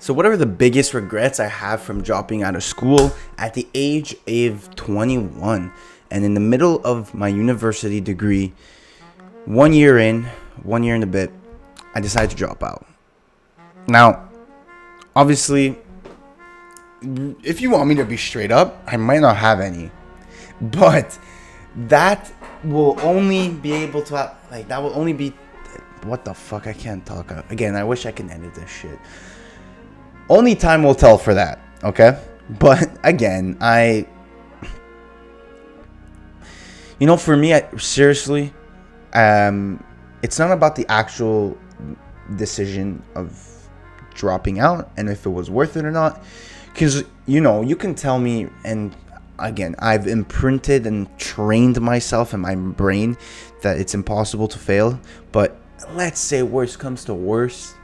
So what are the biggest regrets I have from dropping out of school at the age of 21 and in the middle of my university degree? 1 year in, 1 year and a bit, I decided to drop out. Now, obviously, if you want me to be straight up, I might not have any. But that will only be able to have, that will only be, what the fuck, I can't talk. Again, I wish I could edit this shit. Only time will tell for that, okay? But again, for me, seriously, it's not about the actual decision of dropping out and if it was worth it or not. Because, you can tell me, and again, I've imprinted and trained myself in my brain that it's impossible to fail. But let's say worst comes to worst,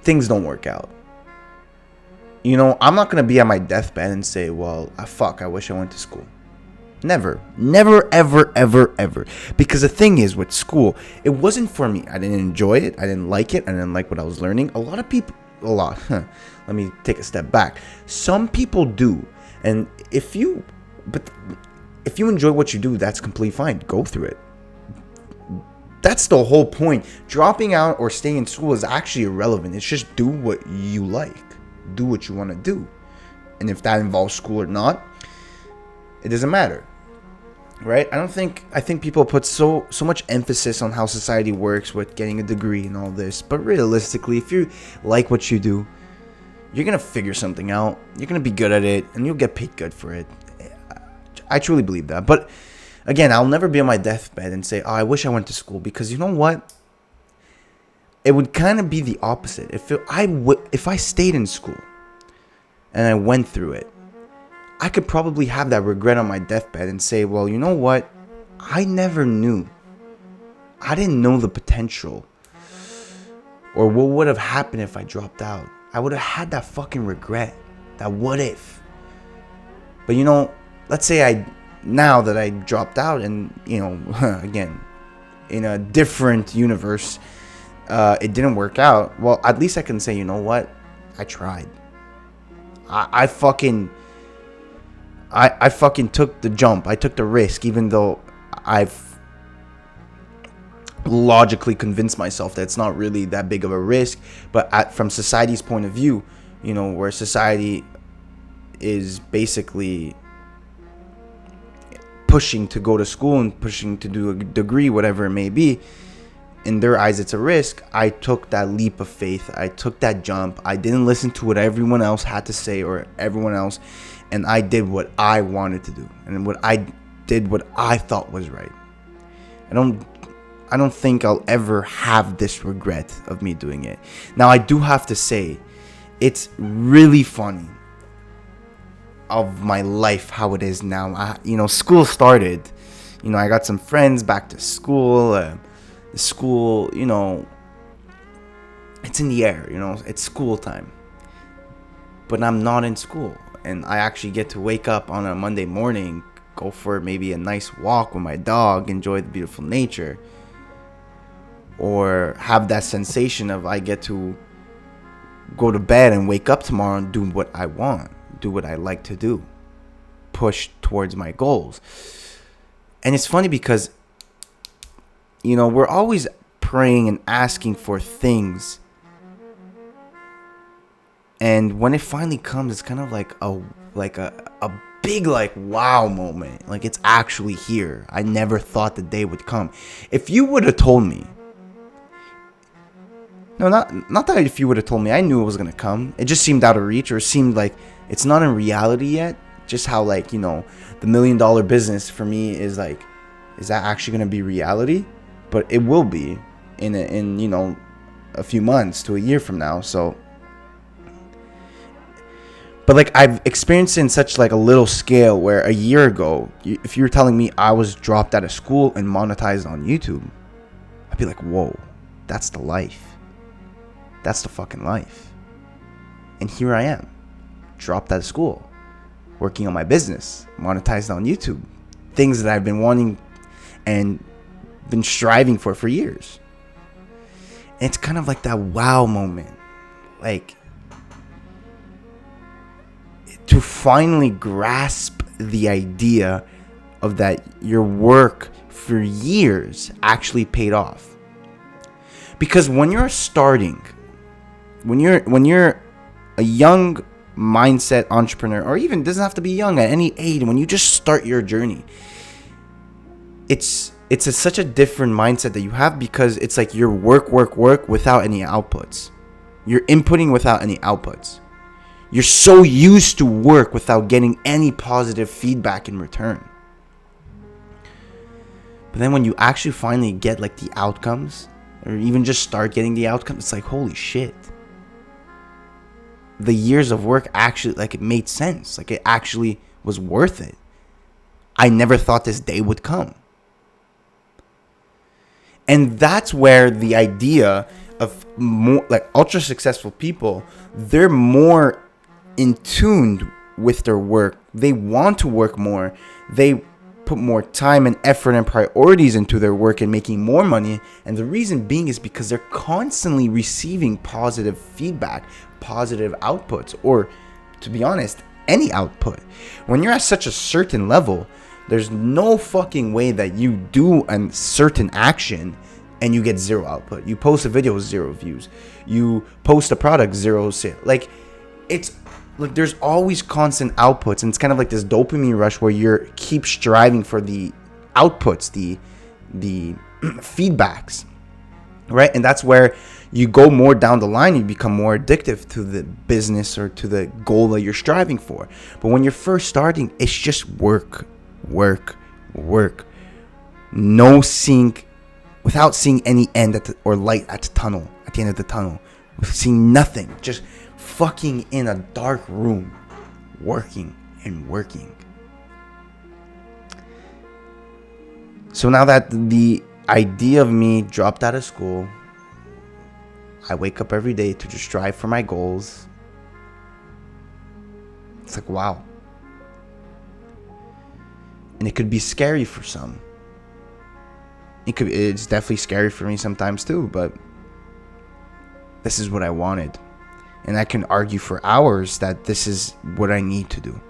things don't work out. I'm not going to be at my deathbed and say, well, I wish I went to school. Never, ever, ever, ever. Because the thing is, with school, it wasn't for me. I didn't enjoy it. I didn't like it. I didn't like what I was learning. Let me take a step back. Some people do. And if you enjoy what you do, that's completely fine. Go through it. That's the whole point. Dropping out or staying in school is actually irrelevant. It's just do what you like. Do what you want to do. And if that involves school or not, it doesn't matter. Right? I think people put so much emphasis on how society works with getting a degree and all this. But realistically, if you like what you do, you're going to figure something out. You're going to be good at it, and you'll get paid good for it. I truly believe that. But again, I'll never be on my deathbed and say, I wish I went to school. Because you know what? It would kind of be the opposite. If I stayed in school and I went through it, I could probably have that regret on my deathbed and say, well, you know what? I never knew. I didn't know the potential. Or what would have happened if I dropped out. I would have had that fucking regret. That what if. But let's say now that I dropped out and, again, in a different universe, it didn't work out. Well, at least I can say, you know what? I tried. I fucking took the jump. I took the risk, even though I've logically convinced myself that it's not really that big of a risk. But from society's point of view, where society is basically pushing to go to school and pushing to do a degree, whatever it may be, in their eyes, it's a risk. I took that leap of faith. I took that jump. I didn't listen to what everyone else had to say or everyone else. And I did what I wanted to do. And what I thought was right. I don't think I'll ever have this regret of me doing it. Now, I do have to say, it's really funny of my life how it is now. School started. I got some friends back to school. The school, it's in the air, it's school time. But I'm not in school. And I actually get to wake up on a Monday morning, go for maybe a nice walk with my dog, enjoy the beautiful nature. Or have that sensation of I get to go to bed and wake up tomorrow and do what I want, do what I like to do, push towards my goals. And it's funny because we're always praying and asking for things. And when it finally comes, it's kind of like a big wow moment. Like it's actually here. I never thought the day would come. If you would have told me, no, not that if you would have told me, I knew it was going to come. It just seemed out of reach, or it seemed like it's not in reality yet. Just how the $1 million business for me is like, is that actually going to be reality? But it will be in a few months to a year from now. So, but I've experienced it in such a little scale where a year ago, if you were telling me I was dropped out of school and monetized on YouTube, I'd be like, whoa, that's the life. That's the fucking life. And here I am, dropped out of school, working on my business, monetized on YouTube, things that I've been wanting and been striving for years. And it's kind of like that wow moment. to finally grasp the idea of that your work for years actually paid off. Because when you're starting, when you're a young mindset entrepreneur, or even doesn't have to be young, at any age, when you just start your journey, it's such a different mindset that you have, because it's like you're work without any outputs. You're inputting without any outputs. You're so used to work without getting any positive feedback in return. But then when you actually finally get like the outcomes, or even just start getting the outcomes, it's like, holy shit. The years of work actually, like, it made sense. Like, it actually was worth it. I never thought this day would come. And that's where the idea of more, like, ultra successful people, they're more in tune with their work. They want to work more. They put more time and effort and priorities into their work and making more money. And the reason being is because they're constantly receiving positive feedback, positive outputs, or, to be honest, any output. When you're at such a certain level, there's no fucking way that you do a certain action and you get zero output. You post a video, 0 views. You post a product, 0 sales. Like, it's like there's always constant outputs, and it's kind of like this dopamine rush where you keep striving for the outputs, the feedbacks, right? And that's where you go more down the line. You become more addictive to the business or to the goal that you're striving for. But when you're first starting, it's just work. No without seeing any end or light at the end of the tunnel, seeing nothing, just fucking in a dark room, working. So now that the idea of me dropped out of school, I wake up every day to just strive for my goals. It's like, wow. And it could be scary for some. It's definitely scary for me sometimes too, but this is what I wanted. And I can argue for hours that this is what I need to do.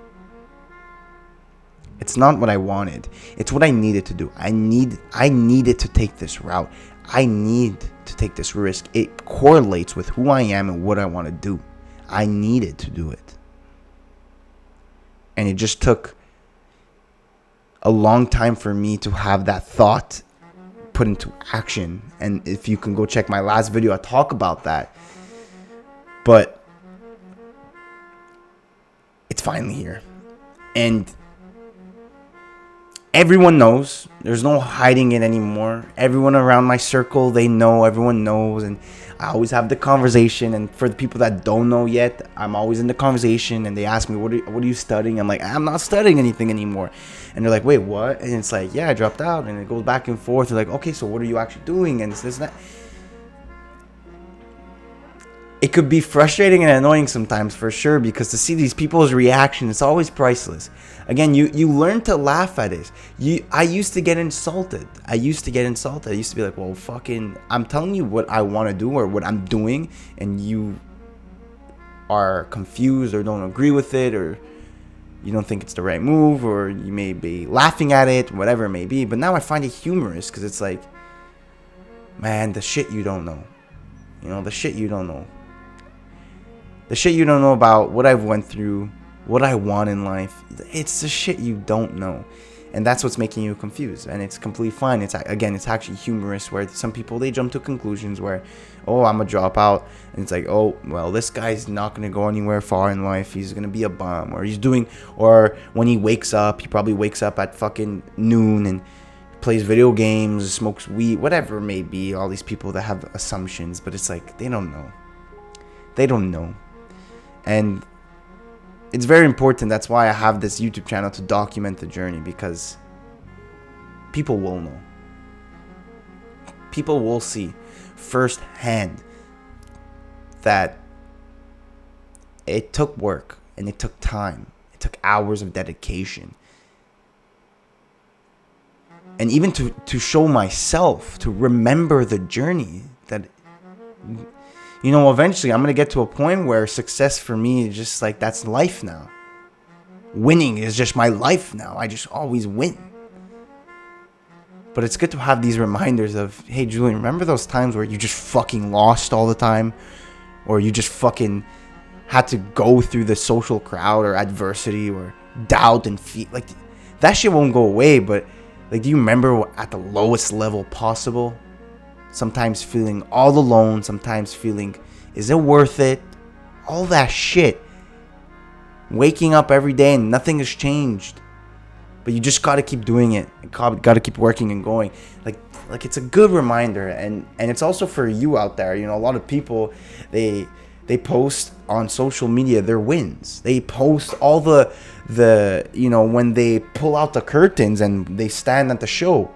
It's not what I wanted. It's what I needed to do. I needed to take this route. I need to take this risk. It correlates with who I am and what I want to do. I needed to do it. And it just took a long time for me to have that thought put into action. And if you can go check my last video, I talk about that. But it's finally here. And everyone knows. There's no hiding it anymore. Everyone around my circle, they know. Everyone knows. And I always have the conversation. And for the people that don't know yet, I'm always in the conversation. And they ask me, what are you studying? I'm like, I'm not studying anything anymore. And they're like, wait, what? And it's like, yeah, I dropped out. And it goes back and forth. They're like, okay, so what are you actually doing? And this and that. It could be frustrating and annoying sometimes, for sure, because to see these people's reaction, it's always priceless. Again, you learn to laugh at it. I used to get insulted. I used to be like, well, fucking, I'm telling you what I want to do or what I'm doing, and you are confused or don't agree with it, or you don't think it's the right move, or you may be laughing at it, whatever it may be. But now I find it humorous, because it's like, man, the shit you don't know. The shit you don't know. The shit you don't know about what I've went through, what I want in life. It's the shit you don't know. And that's what's making you confused. And it's completely fine. It's actually humorous, where some people, they jump to conclusions where, oh, I'm a dropout. And it's like, oh, well, this guy's not going to go anywhere far in life. He's going to be a bum. Or when he wakes up, he probably wakes up at fucking noon and plays video games, smokes weed, whatever it may be. All these people that have assumptions. But it's like, they don't know. They don't know. And it's very important. That's why I have this YouTube channel, to document the journey, because people will know. People will see firsthand that it took work and it took time. It took hours of dedication. And even to show myself, to remember the journey, that eventually I'm going to get to a point where success for me is just like, that's life now. winning is just my life now. I just always win. But it's good to have these reminders of, hey, Julian, remember those times where you just fucking lost all the time? Or you just fucking had to go through the social crowd or adversity or doubt and fear. Like, that shit won't go away, but like, do you remember at the lowest level possible? Sometimes feeling all alone, sometimes feeling, is it worth it? All that shit. Waking up every day and nothing has changed. But you just got to keep doing it. Got to keep working and going. Like it's a good reminder. And it's also for you out there. You know, a lot of people, they post on social media their wins. They post all the you know, when they pull out the curtains and they stand at the show.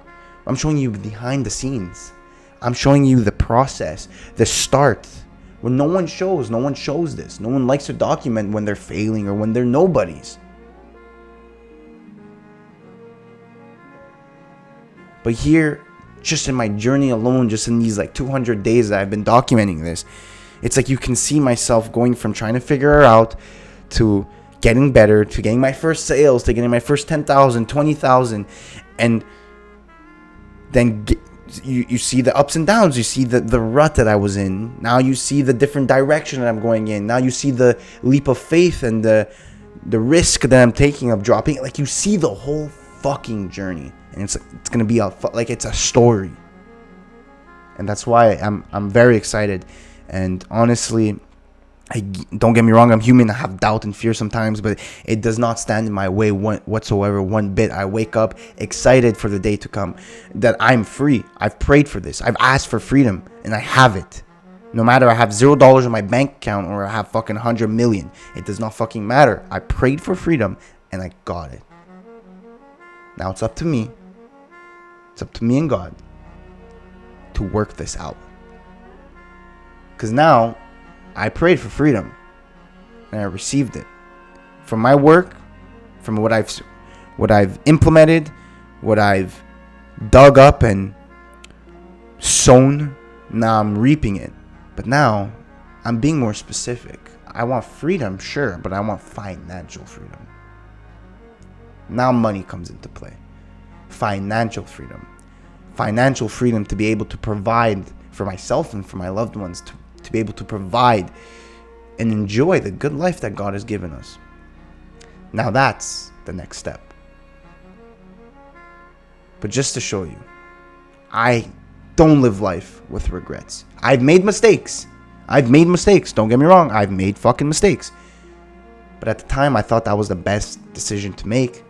I'm showing you behind the scenes. I'm showing you the process, the start. When no one shows this. No one likes to document when they're failing or when they're nobodies. But here, just in my journey alone, just in these like 200 days that I've been documenting this, it's like you can see myself going from trying to figure it out to getting better, to getting my first sales, to getting my first 10,000, 20,000. And then you see the ups and downs. You see the rut that I was in. Now you see the different direction that I'm going in. Now you see the leap of faith and the risk that I'm taking of dropping. Like, you see the whole fucking journey. And it's going to be it's a story. And that's why I'm very excited. And honestly, don't get me wrong, I'm human. I have doubt and fear sometimes, but it does not stand in my way whatsoever, one bit. I wake up excited for the day to come, that I'm free. I've prayed for this. I've asked for freedom, and I have it. No matter I have $0 in my bank account or I have fucking 100 million, it does not fucking matter. I prayed for freedom, and I got it. Now it's up to me. It's up to me and God to work this out. Because now I prayed for freedom and I received it. From my work, from what I've implemented, what I've dug up and sown, now I'm reaping it. But now I'm being more specific. I want freedom, sure, but I want financial freedom. Now money comes into play. Financial freedom. Financial freedom to be able to provide for myself and for my loved ones, to be able to provide and enjoy the good life that God has given us. Now that's the next step. But just to show you, I don't live life with regrets. I've made mistakes. Don't get me wrong. I've made fucking mistakes. But at the time, I thought that was the best decision to make,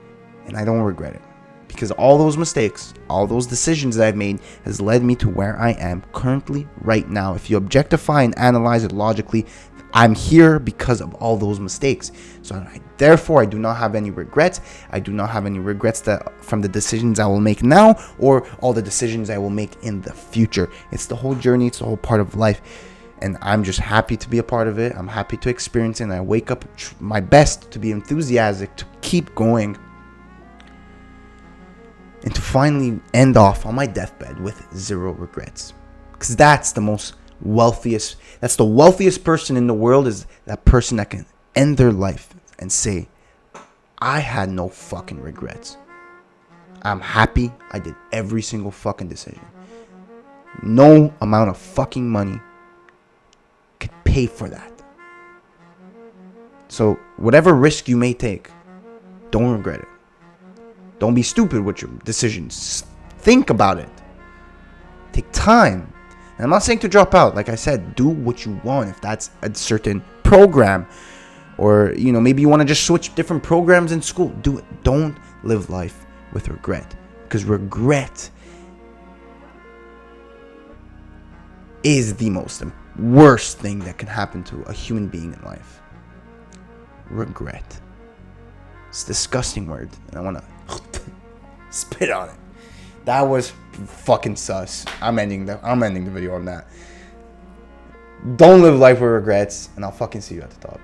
and I don't regret it. Because all those mistakes, all those decisions that I've made has led me to where I am currently right now. If you objectify and analyze it logically, I'm here because of all those mistakes. So therefore, I do not have any regrets. I do not have any regrets from the decisions I will make now or all the decisions I will make in the future. It's the whole journey. It's the whole part of life. And I'm just happy to be a part of it. I'm happy to experience it. And I wake up my best to be enthusiastic, to keep going. And to finally end off on my deathbed with zero regrets. Because that's the wealthiest person in the world, is that person that can end their life and say, I had no fucking regrets. I'm happy I did every single fucking decision. No amount of fucking money could pay for that. So whatever risk you may take, don't regret it. Don't be stupid with your decisions. Think about it. Take time. And I'm not saying to drop out. Like I said, do what you want. If that's a certain program, or maybe you want to just switch different programs in school, do it. Don't live life with regret, because regret is the worst thing that can happen to a human being in life. Regret. It's a disgusting word, and I want to spit on it. That was fucking sus. I'm ending the video on that. Don't live life with regrets, and I'll fucking see you at the top.